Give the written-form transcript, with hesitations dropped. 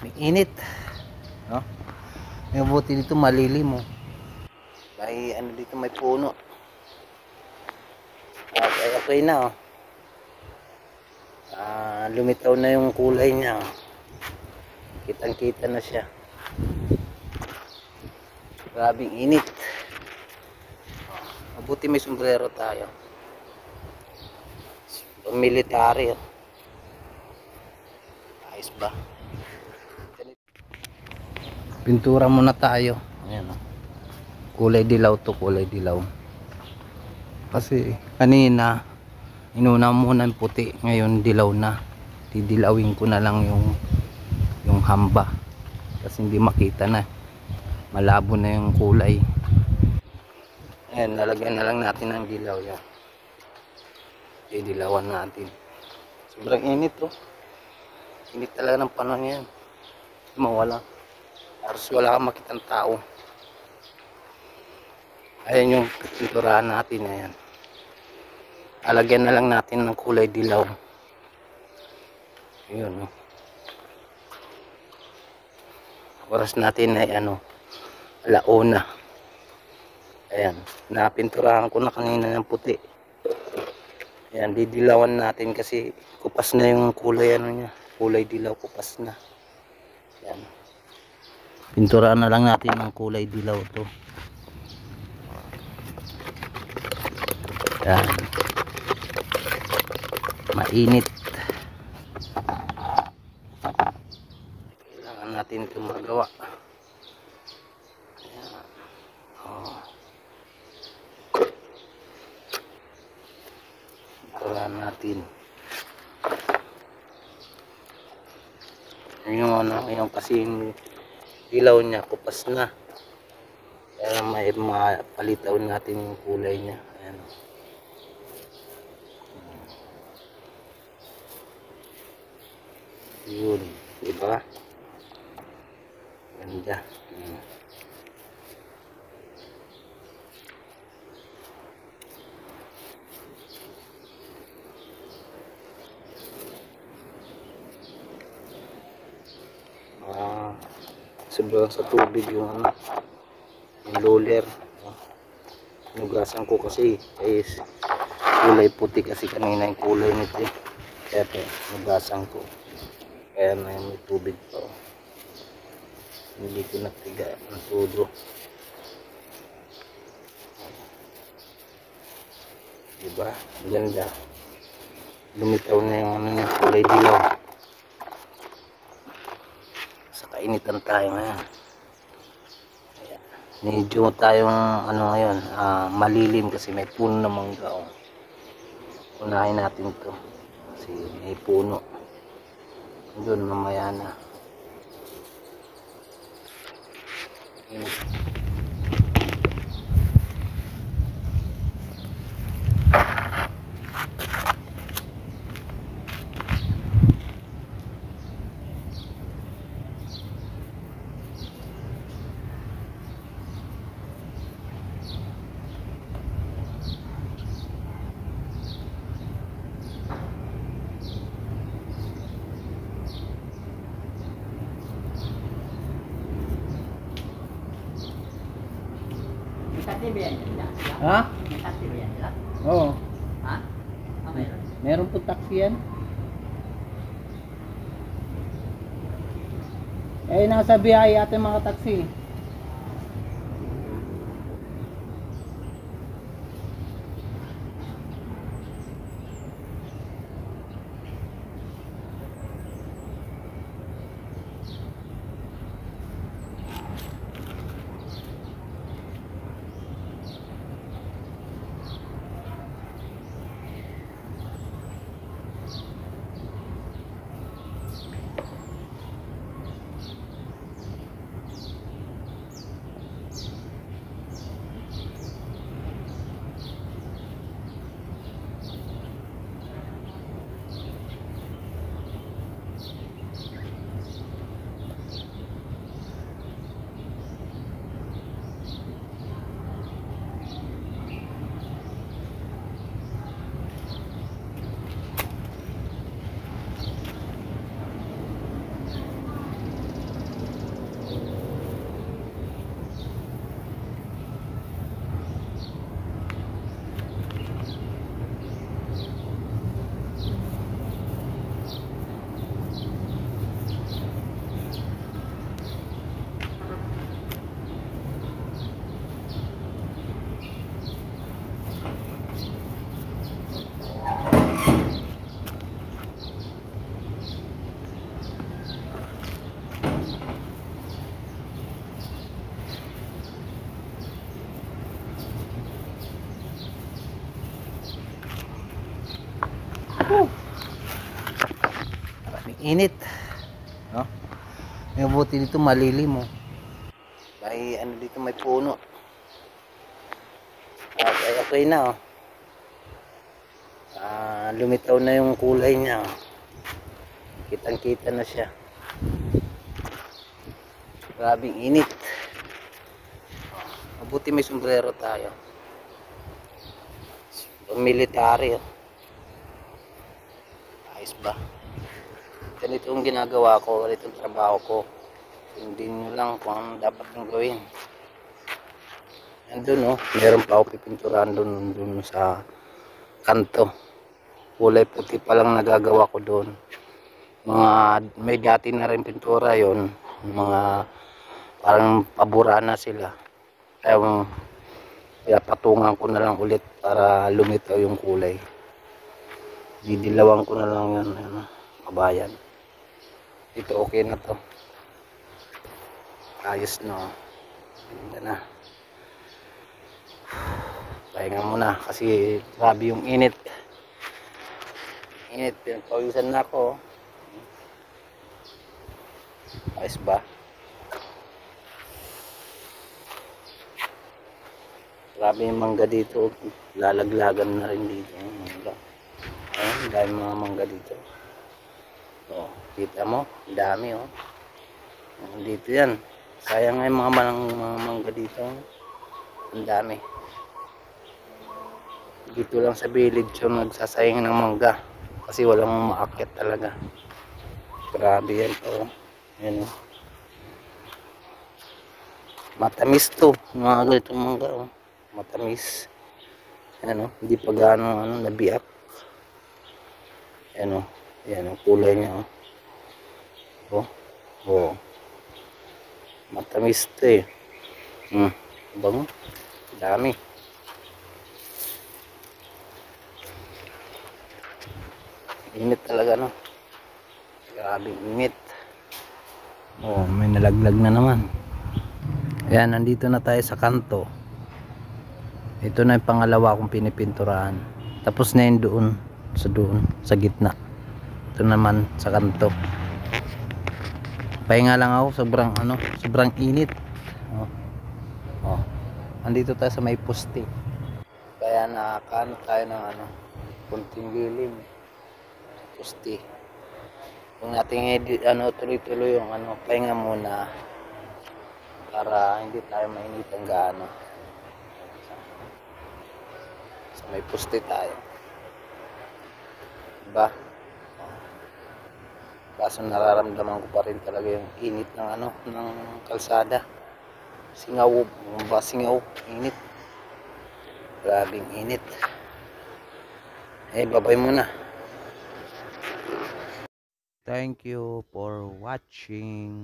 May init, no? May buti dito malilim, oh. May ano dito, may puno. Okay, okay na, oh. Lumitaw na yung kulay niya, oh. Kitang kita na siya. Grabing init. Mabuti may sombrero tayo. Pang military, oh. Ayos ba? Pintura muna tayo. Ayan, oh. Kulay dilaw to, kulay dilaw. Kasi kanina inuna muna yung puti, ngayon dilaw na. Didilawin ko na lang yung hamba kasi hindi makita na, malabo na yung kulay. Ayan, lalagyan na lang natin ng dilaw yan. Didilawan natin. Sobrang init, oh. Init talaga ng panahon yan. Mawala. Halos wala kang makitang tao. Ayan yung pinturahan natin. Ayan. Alagyan na lang natin ng kulay dilaw. Ayun, oh. Oras natin ay alauna. Ayan, napinturahan ko na kanina ng puti. Ayan, didilawan natin kasi kupas na yung kulay niya. Kulay dilaw, kupas na. Ayan. Pinturahan na lang natin ng kulay dilaw to. Ayan. Mainit. Kailangan natin ito magawa. Ayan. Oh. Pinturahan natin. Yung kasi ilaw niya kupas na. Kaya may mapalitaw natin yung kulay niya. Ayan. Yun, diba? Ganda. Sobrang sa tubig yung roller. Nugasan ko kasi is kulay puti kasi kanina yung kulay nito, kaya nugasan ko, kaya may tubig pa, oh. Hindi ko natiga ng todo, diba? Ganda, lumitaw na yung kulay dilaw. Sa kainitan tayo ngayon. Medyo tayong ngayon, malilim kasi may puno ng mangga, oh. Unahin natin to kasi may puno doon, mamaya na. Ha? Oo. Ha? Meron? Meron po taxi yan. Eh, nasa biyahe ating mga taxi. init, no? May buti dito malilim, oh. May ano dito, may puno. At ay okay na, oh. Lumitaw na yung kulay niya, oh. Kitang kita na siya. Grabing init. Mabuti may sombrero tayo. Military, oh. Ayos ba? Ganito yung ginagawa ko, ganito yung trabaho ko. Hindi nyo lang kung ano dapat nyo gawin. Andun, oh, meron pa ako pipinturahan dun sa kanto. Kulay puti pa lang nagagawa ko doon. May dati na rin pintura yon, mga parang pabura na sila. Kaya patungan ko na lang ulit para lumitaw yung kulay. Didilawan ko na lang yan, ano, kabayan. Ito okay na to. Ayos na, oh. Ganda na. Pahinga muna kasi grabe yung init. Init, pinagpawisan na ako. Ayos ba? Grabe yung mangga dito. Lalaglagan na rin dito. Ayun, dami mga mangga dito. Oh, kita mo? Dami, oh. Dito yan. Sayang nga yung mga mangga dito. Ang dami. Dito lang sa village yung nagsasayang ng mangga. Kasi walang maakyat talaga. Grabe yan, oh. Yan, oh. Matamis to. Mga ganitong mangga, oh. Matamis. Yan, oh. Hindi pa gaano nabiyak. Yan, oh. Yan, oh. Kulay niya, oh. Oh. Oh. Matamis to, eh. Bango. Dami. Init talaga, no? Grabe init. Oh, may nalaglag na naman. Ayan, nandito na tayo sa kanto. Ito na yung pangalawa kong pinipinturahan. Tapos na yun doon, sa gitna. Ito naman sa kanto. Pahinga lang ako, sobrang init. Oh. Oh. Andito tayo sa may poste. Kaya nakakaano tayo ng kunting lilim. Poste. Kung natin tuloy-tuloy yung pahinga muna para hindi tayo mainitan gaano. So may poste tayo. Diba? Kaso nararamdaman ko pa rin talaga yung init ng ng kalsada. Singaw, init. Grabing init. Babay muna. Thank you for watching.